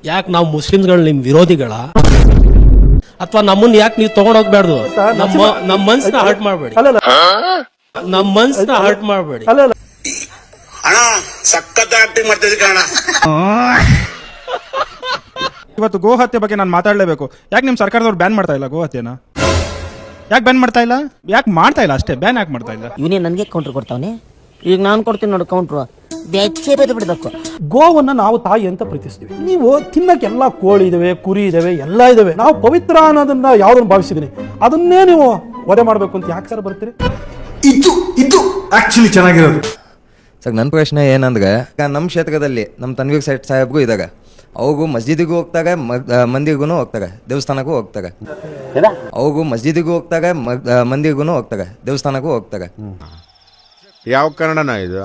ಯಾಕೆ ನಾವು ಮುಸ್ಲಿಮ್ಗಳು ನಿಮ್ ವಿರೋಧಿಗಳ ಅಥವಾ ನಮ್ಮನ್ನ ಯಾಕೆ ನೀವು ತಗೊಂಡೋಗ್ಬಾರ್ದು? ನಮ್ಮ ಮನ್ಸನ್ನ ಹರ್ಟ್ ಮಾಡಬೇಡಿ, ನಮ್ಮ ಮನ್ಸನ್ನ ಹರ್ಟ್ ಮಾಡಬೇಡಿ. ಅಣ್ಣ ಸಖತ್ ಆಕ್ಟಿಂಗ್ ಮಾಡ್ತಿದ್ದೆ ಕಣ. ಇವತ್ತು ಗೋ ಹತ್ಯೆ ಬಗ್ಗೆ ನಾನು ಮಾತಾಡಲೇಬೇಕು. ಯಾಕೆ ನಿಮ್ಮ ಸರ್ಕಾರದವ್ರು ಬ್ಯಾನ್ ಮಾಡ್ತಾ ಇಲ್ಲ ಗೋ ಹತ್ಯೆನ? ಯಾಕೆ ಬ್ಯಾನ್ ಮಾಡ್ತಾ ಇಲ್ಲ? ಯಾಕೆ ಮಾಡ್ತಾ ಇಲ್ಲ ಅಷ್ಟೇ, ಬ್ಯಾನ್ ಯಾಕೆ ಮಾಡ್ತಾ ಇಲ್ಲ? ಇವನೇ ನನಗೆ ಕೌಂಟ್ರ್ ಕೊಡ್ತಾವನೆ, ಈಗ ನಾನು ಕೊಡ್ತೀನಿ ನೋಡಿ ಕೌಂಟ್ರು. ಬೆಚ್ಚೆ ಬಿಡಬೇಕು. ಗೋವನ್ನ ನಾವು ತಾಯಿ ಅಂತ ಪ್ರೀತಿಸ್ತೀವಿ. ನೀವು ತಿನ್ನಕ್ಕೆಲ್ಲ ಕೋಳಿ ಇದಾವೆ, ಕುರಿ ಇದಾವೆ, ಎಲ್ಲ ಇದಾವೆ. ನಾವು ಪವಿತ್ರ ಅನ್ನೋದನ್ನ ಯಾವ್ದನ್ನ ಭಾವಿಸಿದೀನಿ ಅದನ್ನೇ ನೀವು ವಧೆ ಮಾಡ್ಬೇಕು ಅಂತ ಯಾಕೆ ಸರ್ ಬರ್ತೀರಿ? ಇದು ಆಕ್ಚುಲಿ ಚೆನ್ನಾಗಿರೋದು ಸರ್. ನನ್ನ ಪ್ರಶ್ನೆ ಏನಂದ್ರೆ, ನಮ್ಮ ಕ್ಷೇತ್ರದಲ್ಲಿ ನಮ್ಮ ತನ್ವೀರ್ ಸೇಠ್ ಸಾಹೇಬ್ಗೂ ಇದಾಗ ಅವ್ರಿಗೂ ಮಸ್ಜಿದಿಗೂ ಹೋಗ್ತಾರೆ, ಮಂದಿರ್ಗೂ ಹೋಗ್ತಾರೆ, ದೇವಸ್ಥಾನಕ್ಕೂ ಹೋಗ್ತಾರೆ. ಅವ್ರಿಗೂ ಮಸ್ಜಿದಿಗೂ ಹೋಗ್ತಾರೆ, ಮಂದಿರ್ಗೂ ಹೋಗ್ತಾರೆ, ದೇವಸ್ಥಾನಕ್ಕೂ ಹೋಗ್ತಾರೆ. ಯಾವ ಕನ್ನಡನ ಇದು?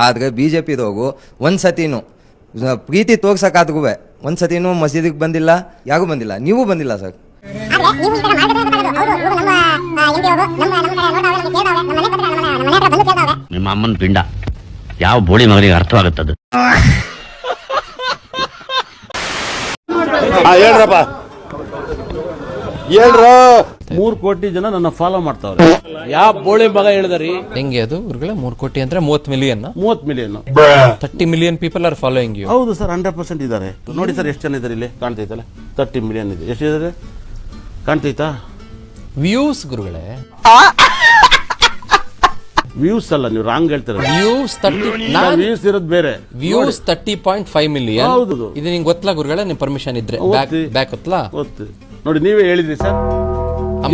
ಆದ್ರೆ BJPದವ್ರು ಒಂದ್ಸತಿನೂ ಪ್ರೀತಿ ತೋರ್ಸಕ್ಕಾದ್ರೂ ಒಂದ್ಸತಿನೂ ಮಸ್ಜಿದಿಗೆ ಬಂದಿಲ್ಲ, ಯಾರಿಗೂ ಬಂದಿಲ್ಲ, ನೀವು ಬಂದಿಲ್ಲ ಸರ್. ನಿಮ್ಮ ಅಮ್ಮನ ಪಿಂಡ ಯಾವ ಬೋಳಿ ಮಗನಿಗೆ ಅರ್ಥವಾಗುತ್ತದು? ಹೇಳ್ರಪ್ಪ, ಹೇಳ್ರ. 3 ಕೋಟಿ ಜನ ನನ್ನ ಫಾಲೋ ಮಾಡ್ತಾವ್ರೆ. ಯಾವ ಬೋಳಿ ಮಗ ಹೇಳಿದ್ರಿ? ಹೆಂಗೆ ಅದು ಗುರುಗಳೇ? 3 ಕೋಟಿ ಅಂದ್ರೆ 30 million 30 million people are following you. ಹೌದು ಸರ್, 100% ಇದ್ದಾರೆ. ನೋಡಿ ಸರ್, ಎಷ್ಟು ಜನ ಇದ್ದಾರೆ ಇಲ್ಲಿ ಕಾಣ್ತೈತಲ್ಲ, 30 ಮಿಲಿಯನ್ ಇದೆ. ಎಷ್ಟಿದ್ದಾರೆ ಕಾಣ್ತೈತಾ? ವ್ಯೂಸ್ ಗುರುಗಳೇ, ವ್ಯೂಸ್ ಅಲ್ಲ, ನೀವು ರಾಂಗ್ ಹೇಳ್ತೀರ. ವ್ಯೂಸ್ ವ್ಯೂಸ್ ಇರೋದು ಬೇರೆ. Views 30.5 million. ಹೌದು. ಇದು ನಿಂಗೆ ಗೊತ್ತಲ್ಲ ಗುರುಗಳೇ? ನಿಮ್ ಪರ್ಮಿಷನ್ ಇದ್ರೆ ಬ್ಯಾಕ್ ಗೊತ್ತಲ್ಲ? ಗೊತ್ತು. ನೋಡಿ, ನೀವೇ ಹೇಳಿದ್ರಿ ಸರ್.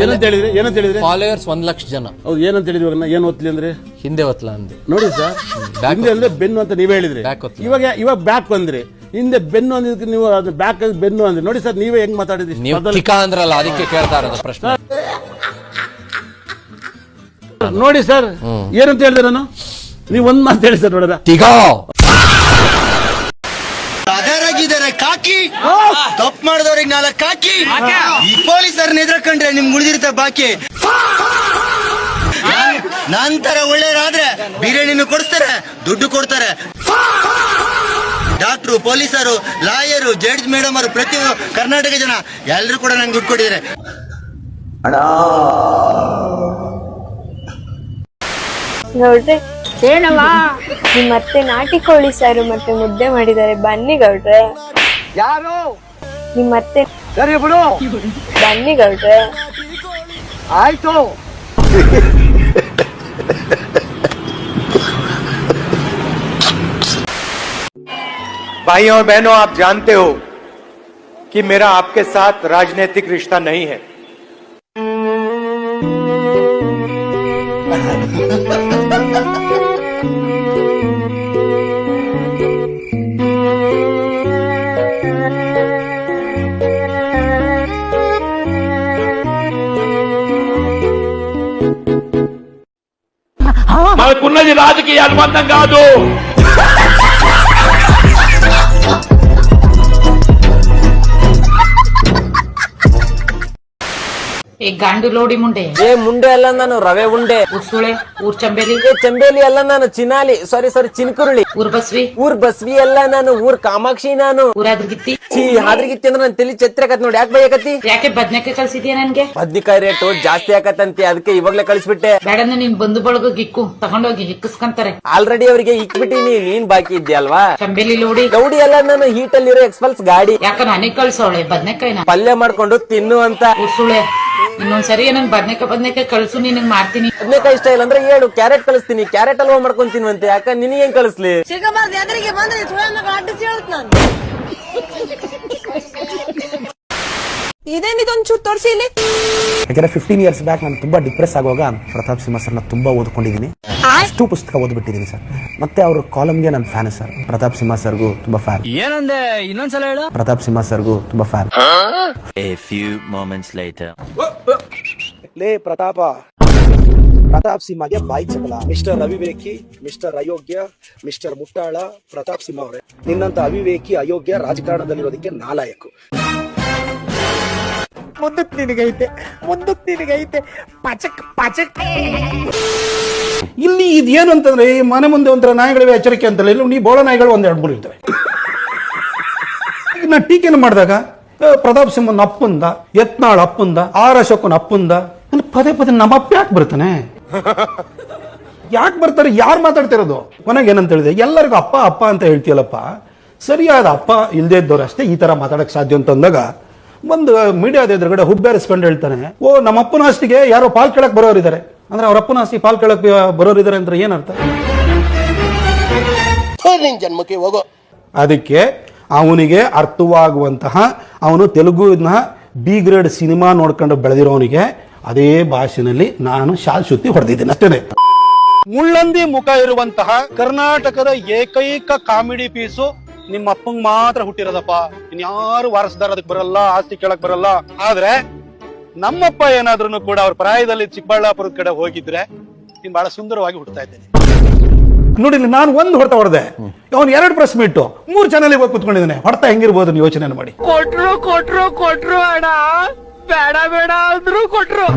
ಏನಂತ ಹೇಳಿದ್ರಿ? ಫಾಲೋವರ್ಸ್ 1 ಲಕ್ಷ ಜನ. ಹೌದು, ಏನಂತ ಹೇಳಿದ್ವಿ? ಏನ್ ಓದ್ಲಿ ಅಂದ್ರೆ ಹಿಂದೆ ಒತ್ತಲ ಅಂದೆ. ನೋಡಿ ಸರ್, ಹಿಂದೆ ಅಂದ್ರೆ ಬೆನ್ನು ಅಂತ ನೀವೇ ಹೇಳಿದ್ರಿ. ಇವಾಗ ಬ್ಯಾಕ್ ಬಂದ್ರಿ. ಹಿಂದೆ ಬೆನ್ನು ಅಂದಿದ್ದಕ್ಕೆ ನೀವು ಅದು ಬ್ಯಾಕ್ ಬೆನ್ನು ಅಂದ್ರೆ ನೋಡಿ ಸರ್, ನೀವೇ ಹೆಂಗ್ ಮಾತಾಡಿದ್ರಿ? ನೀವು ಟಿಕಾ ಅಂದ್ರಲ್ಲ, ಅದಕ್ಕೆ ಕೇಳ್ತಾ ಇರೋದು ಪ್ರಶ್ನೆ. ನೋಡಿ ಸರ್, ಏನಂತ ಹೇಳಿದೆ ನಾನು? ನೀವು ಒಂದ್ ಮಾತು ಹೇಳಿ ಸರ್ ನೋಡೋಣ. ಟಿಕಾ ಅದರಾಗಿದ್ದಾರೆ ಕಾಕಿ, ತಪ್ಪು ಮಾಡಿದವ್ರಿಗೆ 4 ಕಾಕಿ. ಈ ಪೊಲೀಸರನ್ನ ಎದುರ್ಕೊಂಡ್ರೆ ನಿಮ್ಗೆ ಉಳಿದಿರ್ತ ಬಾಕಿ. ನಂತರ ಒಳ್ಳೆಯರಾದ್ರೆ ಬಿರಿಯಾನಿನೂ ಕೊಡಿಸ್ತಾರೆ, ದುಡ್ಡು ಕೊಡ್ತಾರೆ. ಡಾಕ್ಟ್ರು, ಪೊಲೀಸರು, ಲಾಯರು, ಜಡ್ಜ್ ಮೇಡಮ್ ಅವರು, ಪ್ರತಿ ಕರ್ನಾಟಕ ಜನ ಎಲ್ಲರೂ ಕೂಡ ನಂಗೆ ದುಡ್ಡು ಕೊಟ್ಟಿದ್ದಾರೆ. ಗೌಡ್ರೆ ಏನವಾ, ನಿಮ್ಮತ್ತೆ ನಾಟಿ ಕೋಳಿ ಸಾರು ಮತ್ತೆ ಮುದ್ದೆ ಮಾಡಿದ್ದಾರೆ, ಬನ್ನಿ ಗೌಡ್ರೆ. ಯಾರು? ನಿಮ್ಮತ್ತೆ. ಸರಿ ಬಿಡು, ಬನ್ನಿ ಗೌಡ್ರೆ. ಆಯ್ತು. भाइयों और बहनों, आप जानते हो कि मेरा आपके साथ राजनीतिक रिश्ता नहीं है. మనకున్నది రాజకీయ అనుబంధం కాదు. ಗಂಡು ಲೋಡಿ ಮುಂಡೆ. ಮುಂಡೆ ಅಲ್ಲ ನಾನು, ರವೆ ಉಂಡೆ. ಸುಳೆ, ಊರ್ ಚಂಬೇಲಿ. ಚಂಬೇಲಿ ಅಲ್ಲ ನಾನು, ಚಿನಾಲಿ. ಸಾರಿ ಚಿನ್ಕುರುಳಿ. ಊರ್ ಬಸ್ವಿ ಅಲ್ಲ ನಾನು, ಊರ್ ಕಾಮಾಕ್ಷಿ ನಾನು. ಊರಾದ್ರಗಿತ್ತಿ. ಹಾದ್ರಗಿತ್ತಿ ಅಂದ್ರೆ ನನ್ನ ತಲೆ ಛತ್ರಿ ನೋಡಿ. ಯಾಕೆ ಬೈಯಕತ್ತಿ? ಯಾಕೆ ಬದ್ನೆಕಾಯಿ ಕಳ್ಸಿದ್ಯಾ ನನ್ಗೆ? ಬದ್ನಿಕಾಯಿ ರೇಟು ಜಾಸ್ತಿ ಆಕತ್ತಂತೆ, ಅದಕ್ಕೆ ಇವಾಗ್ಲೇ ಕಳಿಸ್ಬಿಟ್ಟೆ. ಬೇಡನ್ನ ನಿನ್ ಬಂಧು ಬಳಗ ಗಿಕ್ಕು ತಗೊಂಡೋಗಿ ಹಿಕ್ಕಸ್ಕಂತಾರೆ. ಆಲ್ರೆಡಿ ಅವರಿಗೆ ಇಕ್ಬಿಟ್ಟಿನಿ, ನೀನ್ ಬಾಕಿ ಇದ್ಯಲ್ವಾ? ಚಂಬೇಲಿ ಲೋಡಿ. ಲೌಡಿ ಅಲ್ಲ ನಾನು, ಹೀಟ್ ಅಲ್ಲಿರೋ ಎಕ್ಸ್ಪಲ್ಸ್ ಗಾಡಿ. ಯಾಕ ನನಗ್ ಕಳ್ಸೋಳೆ ಬದ್ನೆಕಾಯಿನ? ಪಲ್ಯ ಮಾಡ್ಕೊಂಡು ತಿನ್ನು ಅಂತ. ಸುಳೆ, ಇನ್ನೊಂದ್ಸರಿ ನಂಗೆ ಬದ್ನೆಕಾಯಿ ಕಳ್ಸು, ನಿನಗ್ ಮಾಡ್ತೀನಿ. ಬದ್ನೆಕಾಯಿ ಇಷ್ಟ ಇಲ್ಲ ಅಂದ್ರೆ ಹೇಳು, ಕ್ಯಾರೆಟ್ ಕಳಿಸ್ತೀನಿ. ಕ್ಯಾರೆಟ್ ಹಲ್ವಾ ಮಾಡ್ಕೊಂತೀನಂತೆ, ಯಾಕ ನಿನಗೆ ಹೆಂಗ್ ಕಳಿಸ್ಲಿ? ಇದೇನಿದೊಂಚೂರು ತೋರಿಸಿ ಇಲ್ಲಿ. ಯಾಕಂದ್ರೆ 15 years ಬ್ಯಾಕ್ ನಾನು ತುಂಬಾ ಡಿಪ್ರೆಸ್ ಆಗುವಾಗ ಪ್ರತಾಪ್ ಸಿಂಹ ಸರ್ನ ತುಂಬಾ ಓದ್ಕೊಂಡಿದ್ದೀನಿ. ಅಷ್ಟು ಪುಸ್ತಕ ಓದ್ಬಿಟ್ಟಿದ್ದೀನಿ ಸರ್. ಮತ್ತೆ ಅವ್ರ ಕಾಲಮ್ಗೆ ನಾನು ಫ್ಯಾನ್ ಸರ್. ಪ್ರತಾಪ್ ಸಿಂಹ ಸರ್ಗೂ ತುಂಬಾ ಫ್ಯಾನ್. ಏನಂದೆ? ಇನ್ನೊಂದ್ಸಲ ಹೇಳು. ಪ್ರತಾಪ್ ಸಿಂಹ ಸರ್ಗೂ ತುಂಬಾ fan. A few moments later. ಲೇ ಪ್ರತಾಪ, ಪ್ರತಾಪ್ ಸಿಂಹಗೆ ಬಾಯಿ ಚಪಲ. ಮಿಸ್ಟರ್ ಅವಿವೇಕಿ, ಮಿಸ್ಟರ್ ಅಯೋಗ್ಯ, ಮಿಸ್ಟರ್ ಮುಟ್ಟಾಳ ಪ್ರತಾಪ್ ಸಿಂಹ ಅವರೇ. ನಿನ್ನಂತ ಅವಿವೇಕಿ, ಅಯೋಗ್ಯ ರಾಜಕಾರಣದಲ್ಲಿರೋದಕ್ಕೆ ನಾಲಾಯಕು. ಮುಂದಕ್ಕೆ ನಿನಗೈತೆ ಪಚಕ್ ಪಚಕ್. ಇಲ್ಲಿ ಇದೇನು ಅಂತಂದ್ರೆ, ಮನೆ ಮುಂದೆ ಒಂಥರ ನಾಯಿಗಳಿವೆ, ಎಚ್ಚರಿಕೆ ಅಂತಲ್ಲ. ಇಲ್ಲಿ ನೀ ಬೋಳ ನಾಯಿಗಳು 1-2 ಇರ್ತವೆ. ಅದಕ್ಕೆ ನಾನು ಟೀಕೆನ ಮಾಡಿದಾಗ ಪ್ರತಾಪ್ ಸಿಂಹನ್ ಅಪ್ಪಂದ, ಯತ್ನಾಳ್ ಅಪ್ಪಂದ, ಆರ್ ಅಶೋಕನ್ ಅಪ್ಪಂದ, ಪದೇ ಪದೇ ನಮ್ಮ ಅಪ್ಪ ಯಾಕೆ ಬರ್ತಾನೆ? ಯಾಕೆ ಬರ್ತಾರೆ? ಯಾರು ಮಾತಾಡ್ತಿರೋದು? ಕೊನೆಗೆ ಏನಂತ ಹೇಳಿದೆ, ಎಲ್ಲರಿಗೂ ಅಪ್ಪ ಅಪ್ಪ ಅಂತ ಹೇಳ್ತೀಯಲ್ಲಪ್ಪ, ಸರಿಯಾದ ಅಪ್ಪ ಇಲ್ಲದೆ ಇದ್ದವ್ರು ಅಷ್ಟೇ ಈ ತರ ಮಾತಾಡಕ್ ಸಾಧ್ಯ ಅಂತಂದಾಗ ಒಂದು ಮೀಡಿಯಾದ ಎದುರುಗಡೆ ಹುಬ್ಬೇರಿಸ್ಕೊಂಡು ಹೇಳ್ತಾನೆ, ಓ ನಮ್ಮ ಅಪ್ಪನ ಆಸ್ತಿಗೆ ಯಾರೋ ಪಾಲ್ ಕೇಳಕ್ ಬರೋರಿದ್ದಾರೆ ಅಂದ್ರೆ ಅವ್ರ ಅಪ್ಪನ ಆಸ್ತಿ ಪಾಲ್ ಕೇಳಕ್ ಬರೋರಿದ್ದಾರೆ ಅಂದ್ರೆ ಏನರ್ಥ? ಜನ್ಮಕ್ಕೆ ಹೋಗೋ. ಅದಕ್ಕೆ ಅವನಿಗೆ ಅರ್ಥವಾಗುವಂತಹ, ಅವನು ತೆಲುಗುನ ಬಿ ಗ್ರೇಡ್ ಸಿನಿಮಾ ನೋಡ್ಕೊಂಡು ಬೆಳೆದಿರೋನಿಗೆ ಅದೇ ಭಾಷೆನಲ್ಲಿ ನಾನು ಶಾಲ್ ಸುತ್ತಿ ಹೊಡೆದಿದ್ದೇನೆ ಅಷ್ಟೇ. ಮುಳ್ಳಂದಿ ಮುಖ ಇರುವಂತಹ ಕರ್ನಾಟಕದ ಏಕೈಕ ಕಾಮಿಡಿ ಪೀಸು ನಿಮ್ಮ ಅಪ್ಪಂಗ್ ಮಾತ್ರ ಹುಟ್ಟಿರೋದಪ್ಪ. ಇನ್ಯಾರು ವಾರಸದಾರ ಅದಕ್ಕೆ ಬರಲ್ಲ, ಆಸ್ತಿ ಕೇಳಕ್ ಬರಲ್ಲ. ಆದ್ರೆ ನಮ್ಮಪ್ಪ ಏನಾದ್ರೂ ಕೂಡ ಅವ್ರ ಪ್ರಾಯದಲ್ಲಿ ಚಿಕ್ಕಬಳ್ಳಾಪುರದ ಕಡೆ ಹೋಗಿದ್ರೆ ನೀನ್ ಬಹಳ ಸುಂದರವಾಗಿ ಹುಡ್ತಾ ಇದ್ದೇನೆ. ನೋಡಿ, ನಾನು ಒಂದು ಹೊಡೆತ ಹೊಡೆದೆ, ಅವನು 2 ಪ್ರೆಸ್ ಮೀಟು 3 ಚಾನಲ್ ಹೋಗಿ ಕುತ್ಕೊಂಡಿದ್ದಾನೆ. ಹೊಡೆತ ಹೆಂಗಿರ್ಬೋದು ನೀವು ಯೋಚನೆ ಮಾಡಿ. ಕೊಟ್ರು ಅಣ್ಣ, ಬೇಡ ಬೇಡ ಅಂದ್ರು ಕೊಟ್ರು.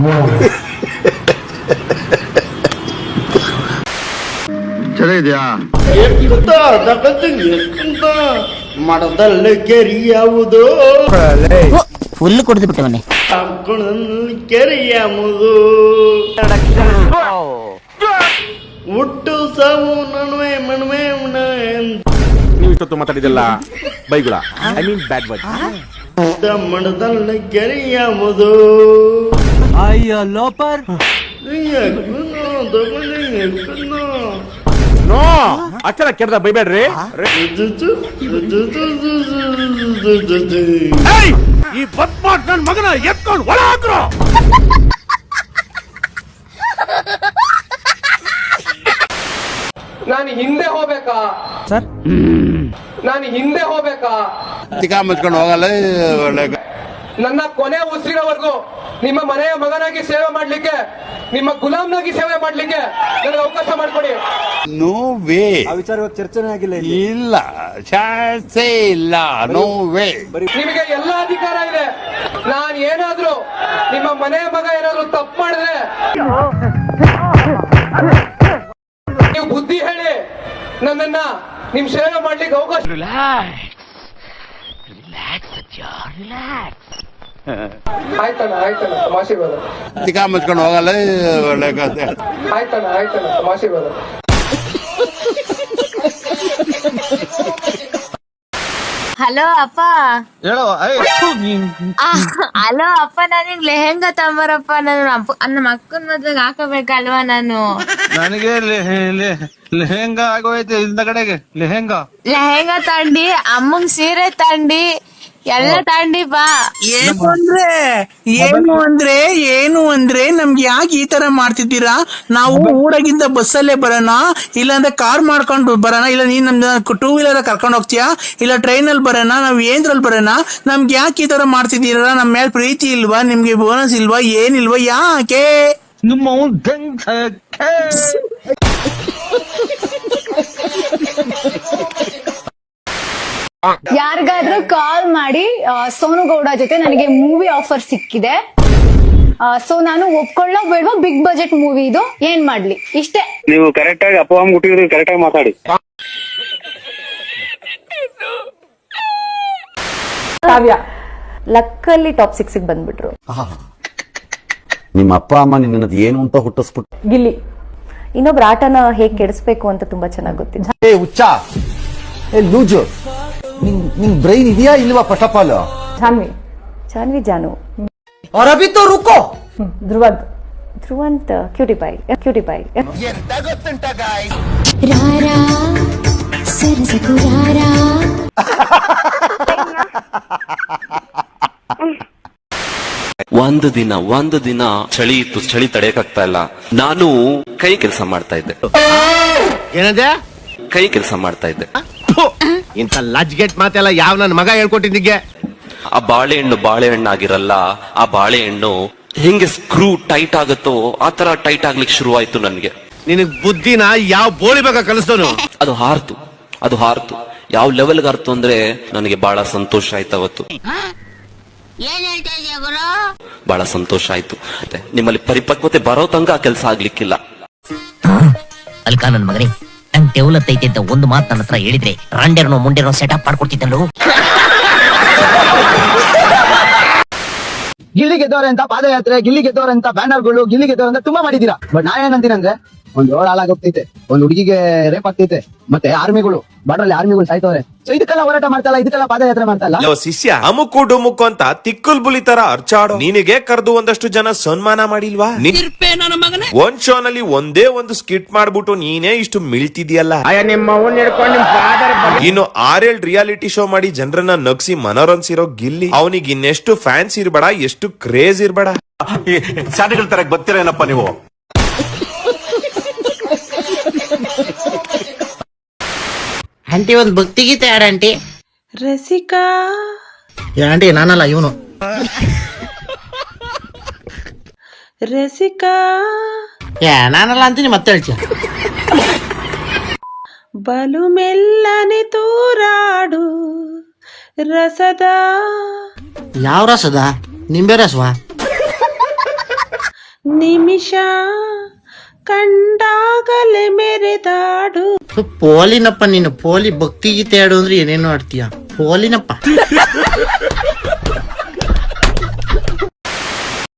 ಚೆನ್ನಾಗಿದ್ಯಾ? ಮಡದಲ್ಲಿ ಕೆರಿ ಯಾವುದು? ಫುಲ್ ಕುಡಿದು ಬಿಟ್ಟವನೆ. ಕೆರಿ ಯಾವುದು? ಹುಟ್ಟು ಸಾವು ನನ್ವೆ ಮಣ್ವೆ. ನೀವು ಇಷ್ಟೊತ್ತು ಮಾತಾಡಿದಲ್ಲ ಬೈಗುಳ, ಐ ಮೀನ್ ಬ್ಯಾಡ್ ವರ್ಡ್. ಮಡದಲ್ಲಿ ಕೆರಿ ಯಾವುದು? ಅಯ್ಯೋ ಲೋಪರ್. ನೋ ಅಕ್ಷರ ಕೆಡ್ದ ಬೈಬೇಡ್ರಿ. ಈ ಬದ್ಮಾಟ್ ನನ್ ಮಗನ ಎತ್ಕೊಂಡು ಒಳ ಹಾಕ್ರು. ನಾನು ಹಿಂದೆ ಹೋಗ್ಬೇಕಾ ಸರ್? ನಾನು ಹಿಂದೆ ಹೋಗ್ಬೇಕಾ? ಮುಚ್ಕೊಂಡು ಹೋಗಲ್ಲ. ನನ್ನ ಕೊನೆ ಉಸಿರೋವರೆಗೂ ನಿಮ್ಮ ಮನೆಯ ಮಗನಾಗಿ ಸೇವೆ ಮಾಡ್ಲಿಕ್ಕೆ, ನಿಮ್ಮ ಗುಲಾಮ್ನಾಗಿ ಸೇವೆ ಮಾಡ್ಲಿಕ್ಕೆ ನನಗೆ ಅವಕಾಶ ಮಾಡಿಕೊಡಿ. No way. ಆ ವಿಚಾರ ಚರ್ಚೆನೇ ಆಗಿಲ್ಲ. ಇಲ್ಲ, ಚಾನ್ಸೇ ಇಲ್ಲ. No way. ನಿಮಗೆ ಎಲ್ಲ ಅಧಿಕಾರ ಇದೆ. ನಾನು ಏನಾದ್ರೂ ನಿಮ್ಮ ಮನೆಯ ಮಗ ಏನಾದ್ರೂ ತಪ್ಪು ಮಾಡಿದ್ರೆ ನೀವು ಬುದ್ಧಿ ಹೇಳಿ ನನ್ನನ್ನ ನಿಮ್ ಸೇವೆ ಮಾಡ್ಲಿಕ್ಕೆ ಅವಕಾಶ. ಆಯ್ತಣ್ಣ ತಮ್ಮ ಆಶೀರ್ವಾದ. ಮುಚ್ಕೊಂಡು ಹೋಗಲ್ಲ. ಒಳ್ಳೆ ಕಥೆ. ಆಯ್ತಣ್ಣ ತಮ್ಮ ಆಶೀರ್ವಾದ. ಹಲೋ ಅಪ್ಪ. ಹಲೋ ಅಪ್ಪ, ನನಗ್ ಲೆಹೆಂಗಾ ತಗೊಂಬರಪ್ಪ. ನಮ್ಮ ಅಕ್ಕನ ಮದ್ವೆಗೆ ಹಾಕಬೇಕಲ್ವಾ ನಾನು? ನನಗೆ ಲೆಹೆಂಗಾ ಆಗೋಯ್ತು ಹಿಂದಗಡೆಗೆ. ಲೆಹೆಂಗಾ ತಂಡಿ, ಅಮ್ಮಂಗ್ ಸೀರೆ ತಂಡಿ, ಎಲ್ಲ ತಂಡಿ ಬಾ. ಏನು ಅಂದ್ರೆ ನಮ್ಗೆ ಯಾಕೆ ಈ ತರ ಮಾಡ್ತಿದ್ದೀರಾ? ನಾವು ಊರಾಗಿಂದ ಬಸ್ಸಲ್ಲೇ ಬರೋಣ, ಇಲ್ಲಾಂದ್ರೆ ಕಾರ್ ಮಾಡ್ಕೊಂಡು ಬರೋಣ, ಇಲ್ಲ ನೀನ್ ನಮ್ನ 2 ವೀಲರ್ ಕರ್ಕೊಂಡು ಹೋಗ್ತೀಯಾ, ಇಲ್ಲ ಟ್ರೈನ್ ಅಲ್ಲಿ ಬರೋಣ, ನಾವ್ ಏನ್ರಲ್ಲಿ ಬರೋಣ? ನಮ್ಗೆ ಯಾಕೆ ಈ ತರ ಮಾಡ್ತಿದ್ದೀರಾ? ನಮ್ ಮೇಲೆ ಪ್ರೀತಿ ಇಲ್ವಾ? ನಿಮ್ಗೆ ಬೋನಸ್ ಇಲ್ವಾ? ಏನಿಲ್ವಾ? ಯಾಕೆ? ಯಾರಿಗಾದ್ರೂ ಕಾಲ್ ಮಾಡಿ ಸೋನು ಗೌಡ ಜೊತೆ ನನಗೆ ಮೂವಿ ಆಫರ್ ಸಿಕ್ಕಿದೆ, ಸೊ ನಾನು ಒಪ್ಕೊಳ್ಳೋ ಬೇಡವಾ? ಬಿಗ್ ಬಜೆಟ್ ಮೂವಿ ಇದು, ಏನ್ ಮಾಡ್ಲಿ? ಇಷ್ಟೇ. ನೀವು ಕರೆಕ್ಟ್ ಆಗಿ ಅಪ್ಪ ಅಮ್ಮ ಹುಟ್ಟಿದ್ರು ಕರೆಕ್ಟ್ ಆಗಿ ಮಾತಾಡಿ. ಕಾವ್ಯ ಲಕ್ಕಲ್ಲಿ ಟಾಪ್ 6 ಬಂದ್ಬಿಟ್ರು. ನಿಮ್ಮ ಅಪ್ಪ ಅಮ್ಮ ನಿನ್ನದು ಏನು ಅಂತ ಹುಟ್ಟಿಸ್ಬಿಟ್ಟು. ಗಿಲ್ಲಿ ಇನ್ನೊಬ್ರ ಆಟನ ಹೇಗ್ ಕೆಡಿಸ್ಬೇಕು ಅಂತ ತುಂಬಾ ಚೆನ್ನಾಗಿ ಗೊತ್ತಿದೆ. ಹುಚ್ಚ, ಲೂಜು, ನಿಂಗ್ ಬ್ರೈನ್ ಇದೆಯಾ ಇಲ್ವಾ? ಫಸ್ಟ್ ಆಫ್ ಆಲ್ ಜಾನ್ವಿ ಜಾನು. और अभी तो रुको. Dhruvanth cutie pie. ಎಂತ ಗೊತ್ತುಂಟ ಗಾಯ್ಸ್, ಒಂದು ದಿನ ಚಳಿ ಇತ್ತು, ಚಳಿ ತಡೆಯಕ್ಕಾಗ್ತಾ ಇಲ್ಲ. ನಾನು ಕೈ ಕೆಲಸ ಮಾಡ್ತಾ ಇದ್ದೆ. ಏನಂದೆ? ಕೈ ಕೆಲಸ ಮಾಡ್ತಾ ಇದ್ದೆ. ಇಂತ ಲಜ್ಗೆಟ್ ಮಾತೆಲ್ಲ ಯಾವ ನನ್ನ ಮಗ ಹೇಳ್ಕೊಟ್ಟಿದ್ದಿಗೆ? ಆ ಬಾಳೆಹಣ್ಣಾಗಿರಲ್ಲ, ಆ ಬಾಳೆಹಣ್ಣು ಹೆಂಗೆ ಸ್ಕ್ರೂ ಟೈಟ್ ಆಗುತ್ತೋ ಆ ತರ ಟೈಟ್ ಆಗ್ಲಿಕ್ಕೆ ಶುರು ಆಯ್ತು ನನ್ಗೆ. ನಿನಗ್ ಬುದ್ಧಿನ ಯಾವ ಬೋಳಿ ಬೇಗ ಕಲಿಸ್ತೋನು? ಅದು ಹಾರ್ತು. ಯಾವ ಲೆವೆಲ್ಗೆ ಹಾರ್ತು ಅಂದ್ರೆ ನನಗೆ ಬಹಳ ಸಂತೋಷ ಆಯ್ತು ಅವತ್ತು. ಬಹಳ ಸಂತೋಷ ಆಯ್ತು. ನಿಮ್ಮಲ್ಲಿ ಪರಿಪಕ್ವತೆ ಬರೋ ತನಕ ಕೆಲಸ ಆಗ್ಲಿಕ್ಕಿಲ್ಲ. ಅಲ್ಕ ನನ್ ಮಗನೇ, ನಂಗೆ ಡೆವಲಪ್ ಐತೆ ಅಂತ ಒಂದು ಮಾತು ನನ್ನ ಹತ್ರ ಹೇಳಿದ್ರೆ ರಾಂಡೆರ್ನೋ ಮುಂಡೆನೋ ಸೆಟಪ್ ಮಾಡ್ಕೊಡ್ತಿದ್ದಲ್ಲೋ. ಗಿಲ್ಲಿ ಗೆದ್ದವ್ರೆ ಅಂತ ಪಾದಯಾತ್ರೆ, ಗಿಲ್ಲಿ ಗೆದ್ದವ್ರೆ ಅಂತ ಬ್ಯಾನರ್ಗಳು, ಗಿಲ್ಲಿ ಗೆದ್ದವ್ರೆ ಅಂತ ತುಂಬಾ ಮಾಡಿದೀರಾ. ಬಟ್ ನಾ ಏನಂತೀನಿ ಅಂದ್ರೆ, ಒಂದ್ ರೋಡ್ ಹಾಳಾಗೋಗ್ತೈತೆ, ಒಂದ್ ಹುಡುಗಿಗೆ ರೇಪ್ ಆಗ್ತೈತೆ, ಮತ್ತೆ ಆರ್ಮಿಗಳು ಬಾರ್ಡ್ರಲ್ಲಿ ಆರ್ಮಿಗಳು ಸಾಯ್ತವ್ರೆ. ಸೊ ಇದಕ್ಕೆಲ್ಲ ಹೋರಾಟ ಮಾಡ್ತಲ್ಲ, ಇದಕ್ಕೆಲ್ಲ ಪಾದಯಾತ್ರೆ ಮಾಡ್ತಲ್ಲ. ಶಿಷ್ಯ ಅಮುಕು ಡುಮುಕು ಅಂತ ತಿಕ್ಕುಲ್ ಬುಲಿ ತರ ಅರ್ಚಾಡು. ನಿನಗೆ ಕರೆದು ಒಂದಷ್ಟು ಜನ ಸನ್ಮಾನ ಮಾಡಿಲ್ವಾ? ಒಂದ್ ಶೋ ನಲ್ಲಿ ಒಂದೇ ಒಂದು ಸ್ಕಿಟ್ ಮಾಡ್ಬಿಟ್ಟು ನೀನೇ ಇಷ್ಟು ಮಿಳ್ತಿದ್ಯಲ್ಲ. ಇನ್ನು 6-7 ರಿಯಾಲಿಟಿ ಶೋ ಮಾಡಿ ಜನರನ್ನ ನಗ್ಸಿ ಮನೋರಂಜಿಸಿರೋ ಗಿಲ್ಲಿ, ಅವನಿಗೆ ಇನ್ನೆಷ್ಟು ಫ್ಯಾನ್ಸ್ ಇರ್ಬೇಡ, ಎಷ್ಟು ಕ್ರೇಜ್ ಇರ್ಬೇಡ. ಶಾಲೆಗಳ ತರ ಗೊತ್ತಿರೇನಪ್ಪ ನೀವು. ಆಂಟಿ ಒಂದ್ ಭಕ್ತಿಗೀತೆ ಆಡ ಆಂಟಿ. ರಸಿಕಾ ಆಂಟಿ ನಾನಲ್ಲ ಇವನು. ರಸಿಕಾ ನಾನಲ್ಲ ಅಂತೀನಿ ಮತ್ತೆ ಹೇಳ್ತೀಯ. ಬಲು ಮೆಲ್ಲನೆ ತೂರಾಡು ರಸದ. ಯಾವ ರಸದ? ನಿಂಬೆ ರಸವಾ? ನಿಮಿಷ ಕಂಡಾಗಲೇ ಮೆರೆದಾಡು. ಪೋಲಿನಪ್ಪ ನೀನು. ಪೋಲಿ ಭಕ್ತಿಗೀತೆ ಆಡು ಅಂದ್ರೆ ಏನೇನು ಆಡ್ತೀಯ? ಪೋಲಿನಪ್ಪ.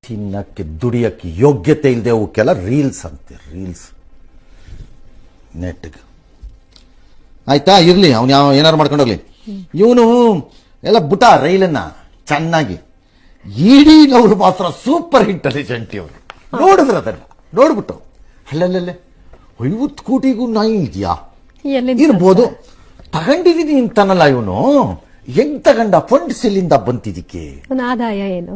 ತಿನ್ನಕ್ಕೆ ದುಡಿಯಕ್ಕೆ ಯೋಗ್ಯತೆ ಇಲ್ಲದೆ ಅವಕ್ಕೆಲ್ಲ ರೀಲ್ಸ್ ಅಂತೆ. ರೀಲ್ಸ್ ನೆಟ್ಗೆ ಆಯ್ತಾ, ಇರ್ಲಿ, ಅವ್ನು ಯಾವ ಏನಾರು ಮಾಡ್ಕೊಂಡೋಗ್ಲಿ. ಇವನು ಎಲ್ಲ ಬುಟ ರೈಲನ್ನ ಚೆನ್ನಾಗಿ. ಇಡೀನವ್ರು ಮಾತ್ರ ಸೂಪರ್ ಇಂಟೆಲಿಜೆಂಟ್. ಇವರು ನೋಡಿದ್ರ ಅದನ್ನ ನೋಡ್ಬಿಟ್ಟು ಅಲ್ಲಲ್ಲೇ 50 ಕೋಟಿಗೂ ನಾಯಿ ಇದೆಯಾ ಇರ್ಬೋದು, ತಗೊಂಡಿದೀನಿ ಅಂತಾನಲ್ಲ ಇವನು. ಹೆಂಗ್ ತಗೊಂಡ? ಫಂಡ್ಸ್ ಎಲ್ಲಿಂದ ಬಂತಿದ್ದಕ್ಕೆ? ಆದಾಯ ಏನು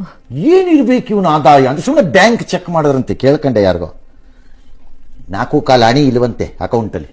ಏನಿರ್ಬೇಕು ಇವನು ಆದಾಯ ಅಂತ ಸುಮ್ಮನೆ ಬ್ಯಾಂಕ್ ಚೆಕ್ ಮಾಡೋರಂತೆ. ಕೇಳ್ಕೊಂಡೆ ಯಾರಿಗೋ. 4 ಕಾಲು ಹಣಿ ಇಲ್ವಂತೆ ಅಕೌಂಟಲ್ಲಿ.